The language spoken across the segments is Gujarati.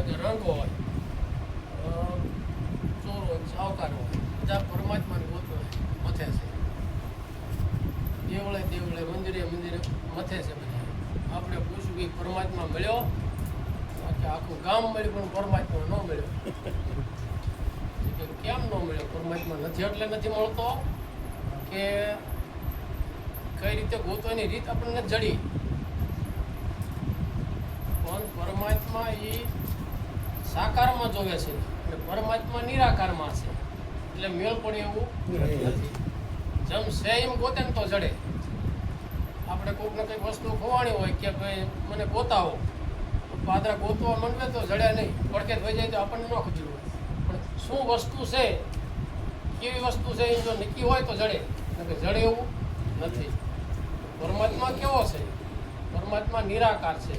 કે રંગ હોય, ચોર હોય, સાવકાર હોય, બધા પરમાત્માને ગોતો મથે છે. દેવળે દેવળે, મંદિરે મંદિરે મથે છે બધા. આપણે પૂછ્યું કે પરમાત્મા મળ્યો? કે આખું ગામ મળ્યું પણ પરમાત્મા ન મળ્યો. કે કેમ ન મળ્યો? પરમાત્મા નથી એટલે નથી મળતો કે કઈ રીતે ગોતવાની રીત આપણને જડી. પણ પરમાત્મા એ સાકારમાં જોવે છે અને પરમાત્મા નિરાકારમાં છે, એટલે મેળ પડે એવું નથી. જેમ છે એમ ગોતે ને તો જડે. આપણે કોઈકને કંઈક વસ્તુ ખોવાણી હોય કે ભાઈ મને ગોતાવો, પાદરા ગોતવા માંડવે તો જડે નહીં, પડકે થઈ જાય તો આપણને ન ખબર હોય. પણ શું વસ્તુ છે, કેવી વસ્તુ છે એ જો નક્કી હોય તો જડે, જડે એવું નથી. પરમાત્મા કેવો છે? પરમાત્મા નિરાકાર છે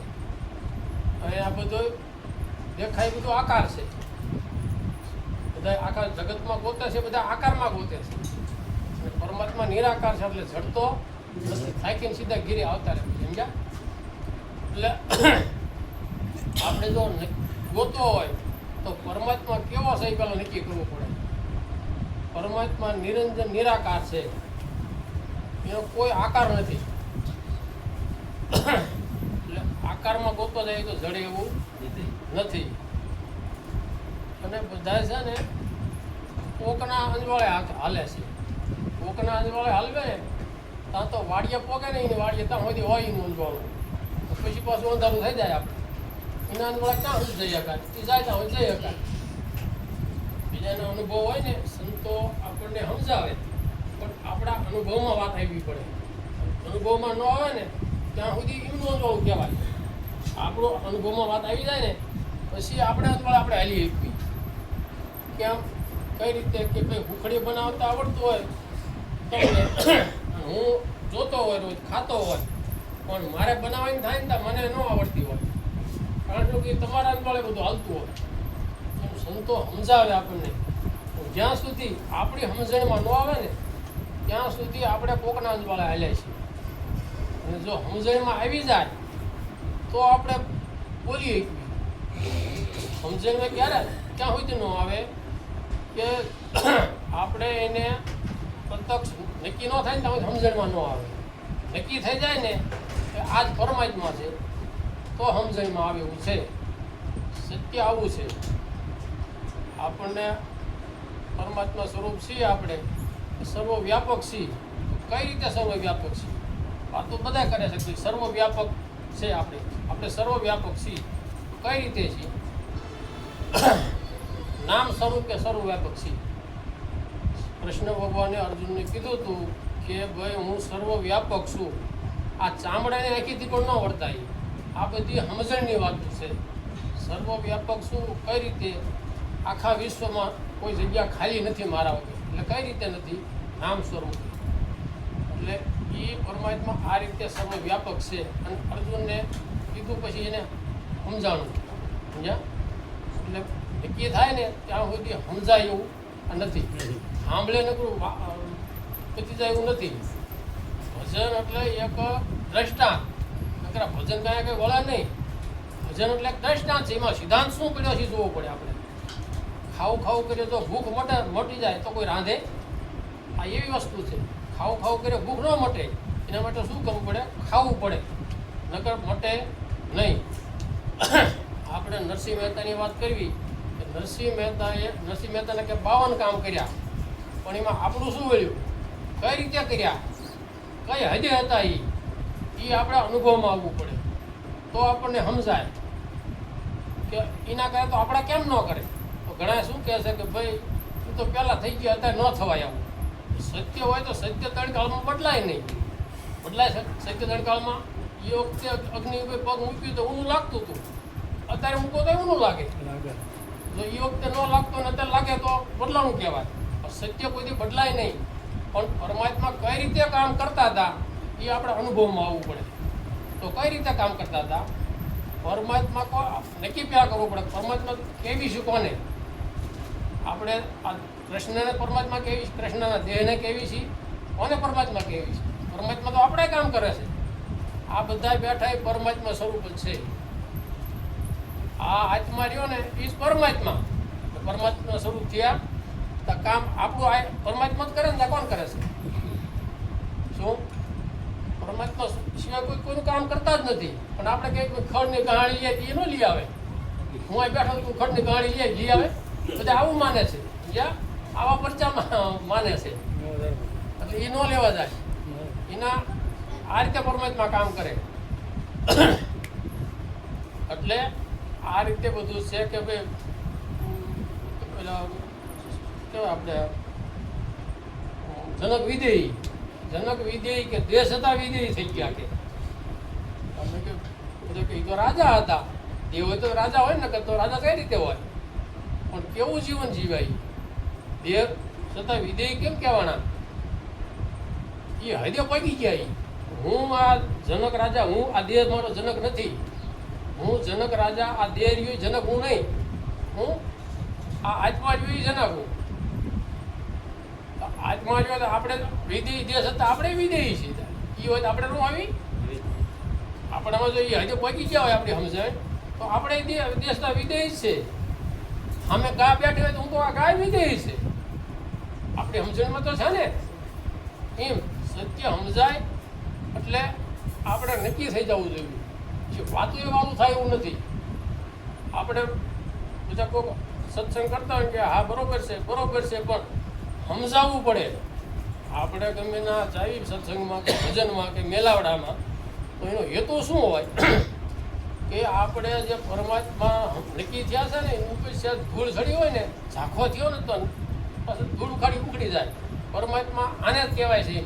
અને આ બધો દેખાય બધું આકાર છે. બધા આકાર જગતમાં ગોતે છે, બધા આકારમાં ગોતે છે. અને પરમાત્મા નિરાકાર છે એટલે જડતો નથી. થાકીને સીધા ઘીરે આવતા રહે, સમજ્યા? એટલે આપણે જો ગોતવો હોય તો પરમાત્મા કેવો છે એ પહેલાં નક્કી કરવું પડે. પરમાત્મા નિરંજન નિરાકાર છે, એનો કોઈ આકાર નથી. એટલે આકારમાં ગોતવા જાય તો જડે એવું નથી. અને બધા છે ને કોકના અંજવાળે હાલે છે. કોકના અંજવાળે હાલવે ને ત્યાં તો વાડીએ પોગે ને એની વાડીએ ત્યાં સુધી હોય એનું અંજવાળું, પછી પાછું અંધારું થઈ જાય. આપણે એના અંજવાળા ક્યાં સુધી જઈ શકાય? એ જાય ત્યાં જઈ શકાય. બીજાનો અનુભવ હોય ને, સંતો આપણને સમજાવે પણ આપણા અનુભવમાં વાત આવવી પડે. અનુભવમાં ન આવે ને ત્યાં સુધી એમનું અનુભવ કહેવાય. આપણો અનુભવમાં વાત આવી જાય ને પછી આપણે અંજવાળે આપણે હાલી શકીએ. કેમ? કઈ રીતે કે ભાઈ ભૂખડી બનાવતા આવડતું હોય તમને, હું જોતો હોય, રોજ ખાતો હોય, પણ મારે બનાવવાની થાય ને મને ન આવડતી હોય, કારણ કે તમારા અંજવાળે બધું હાલતું હોય. એમ સંતો સમજાવે આપણને. જ્યાં સુધી આપણી સમજણમાં ન આવે ને ત્યાં સુધી આપણે કોકના અંજવાળે હાલ્યા છીએ. અને જો સમજણમાં આવી જાય તો આપણે બોલીએ. સમજણમાં ક્યાં સુધી ન આવે કે આપણે એને પ્રત્યક્ષ નક્કી ન થાય ને ત્યાં સમજણમાં ન આવે. નક્કી થઈ જાય ને કે આ જ પરમાત્મા છે તો સમજણમાં આવે એવું છે. સત્ય આવું છે. આપણને પરમાત્મા સ્વરૂપ છીએ, આપણે સર્વવ્યાપક છીએ. કઈ રીતે સર્વવ્યાપક છીએ? વાતો બધા કરે છે કે સર્વવ્યાપક છે. આપણે સર્વવ્યાપક છીએ. કઈ રીતે છીએ? નામ સ્વરૂપે સર્વવ્યાપક છીએ. કૃષ્ણ ભગવાને અર્જુનને કીધું હતું કે ભાઈ હું સર્વવ્યાપક છું. આ ચામડાની આંખીથી પણ ન વર્તાય. આ બધી સમજણની વાતો છે. સર્વવ્યાપક શું? કઈ રીતે? આખા વિશ્વમાં કોઈ જગ્યા ખાલી નથી મારા વગર. એટલે કઈ રીતે નથી? નામ સ્વરૂપે. એટલે એ પરમાત્મા આ રીતે સર્વવ્યાપક છે. અને અર્જુનને કીધું પછી એને સમજાણું. સમજ્યા? એટલે નક્કી થાય ને ત્યાં સુધી સમજાય એવું નથી. સાંભળે નકરું પતી જાય એવું નથી. ભજન એટલે એક દ્રષ્ટાંત. નકરા ભજન કાંઈ કંઈ વળે નહીં. ભજન એટલે એક દ્રષ્ટાંત છે. એમાં સિદ્ધાંત શું પડ્યો છે જોવો પડે આપણે. ખાવું કરીએ તો ભૂખ મટી જાય તો કોઈ રાંધે? આ એવી વસ્તુ છે. ખાવું કરીએ ભૂખ ન મટે એના માટે શું કરવું પડે? ખાવું પડે, નકર મટે નહીં. આપણે નરસિંહ મહેતાની વાત કરવી. નરસિંહ મહેતાને કે 52 કામ કર્યા, પણ એમાં આપણું શું વળ્યું? કઈ રીતે કર્યા? કઈ હદે હતા? એ આપણે અનુભવમાં આવવું પડે તો આપણને સમજાય કે એના કરે તો આપણે કેમ ન કરે. તો ઘણા શું કહે છે કે ભાઈ તું તો પહેલાં થઈ ગયા અત્યારે ન થવાય આવું. સત્ય હોય તો સત્ય તડકાળમાં બદલાય નહીં. બદલાય સત્ય તડકાળમાં. એ વખતે અગ્નિ ઉપર પગ મૂક્યું તો ઊનું લાગતું હતું, અત્યારે મૂકો તો ઊનું લાગે. જો એ વખતે ન લાગતો ને અત્યારે લાગે તો બદલાણું કહેવાય. સત્ય કોઈથી બદલાય નહીં. પણ પરમાત્મા કઈ રીતે કામ કરતા હતા એ આપણે અનુભવમાં આવવું પડે. તો કઈ રીતે કામ કરતા હતા? પરમાત્મા નક્કી પ્યા કરવું પડે. પરમાત્મા કેવી છે કોને? આપણે આ કૃષ્ણને પરમાત્મા કેવી? કૃષ્ણના દેહને કેવી છે? કોને પરમાત્મા કેવી છે? પરમાત્મા તો આપણે કામ કરે છે. આ બધા બેઠા એ પરમાત્મા સ્વરૂપ જ છે. આ આત્મા રહ્યો ને એ જ પરમાત્મા. પરમાત્મા સ્વરૂપ થયા તો કામ આપણું આ પરમાત્મા જ કરે ને તો કોણ કરે છે? શું પરમાત્મા સિવાય કોઈનું કામ કરતા જ નથી. પણ આપણે કંઈક ખડની કહાણી લઈએ એ ન લઈ આવે. હું અહીં બેઠો તું ખડની કહાણી લઈ આવે. બધા આવું માને છે, જ્યાં આવા પરચામાં માને છે, એટલે એ ન લેવા જાય. એના આ રીતે પરમાત્મા કામ કરે. એટલે આ રીતે બધું છે કે ભાઈ પેલા કેવા આપણે જનક વિદેયી કે દેશ હતા વિદેયી થઈ ગયા કે અમે કે બધું કે તો રાજા હતા. દેવ હોય તો રાજા હોય ને, કે તો રાજા કઈ રીતે હોય? પણ કેવું જીવન જીવાય? દેવ છતાં વિદેયી કેમ કહેવાના? એ હદે પગી ગયા. હું આ જનક રાજા, હું આ દેહ મારો જનક નથી. હું જનક રાજા, આ દેહ રહ્યો જનક હું નહીં. હું આ આત્મા રહ્યો જનક હું. આત્મા રહ્યો તો આપણે વિદેહી દેશ હતા, આપણે વિદેહી છીએ. એ હોય તો આપણે ન આવી? આપણામાં જો એ હજુ પગી ગયા હોય આપણી સમજાય તો આપણે દેશના વિદેહી છે. અમે ગાય બેઠી હોય તો હું તો આ ગાય વિદેહી છે. આપણી સમજણમાં તો છે ને. એમ સત્ય સમજાય એટલે આપણે નક્કી થઈ જવું જોઈએ. જે વાતું એ વાતું થાય એવું નથી. આપણે બધા કોઈ સત્સંગ કરતા હોય કે હા બરોબર છે, પણ સમજાવવું પડે. આપણે ગમે ના જાય સત્સંગમાં કે ભજનમાં કે મેલાવડામાં, તો એનો હેતુ શું હોય કે આપણે જે પરમાત્મા નક્કી થયા છે ને એનું પછી ધૂળ ચડી હોય ને, ઝાંખો થયો ને તો પછી ધૂળ ઉખાડી ઉખડી જાય. પરમાત્મા આને જ કહેવાય છે.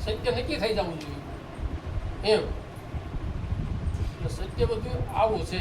સત્ય નક્કી થઈ જવું જોઈએ એમ. એટલે સત્ય બધું આવું છે.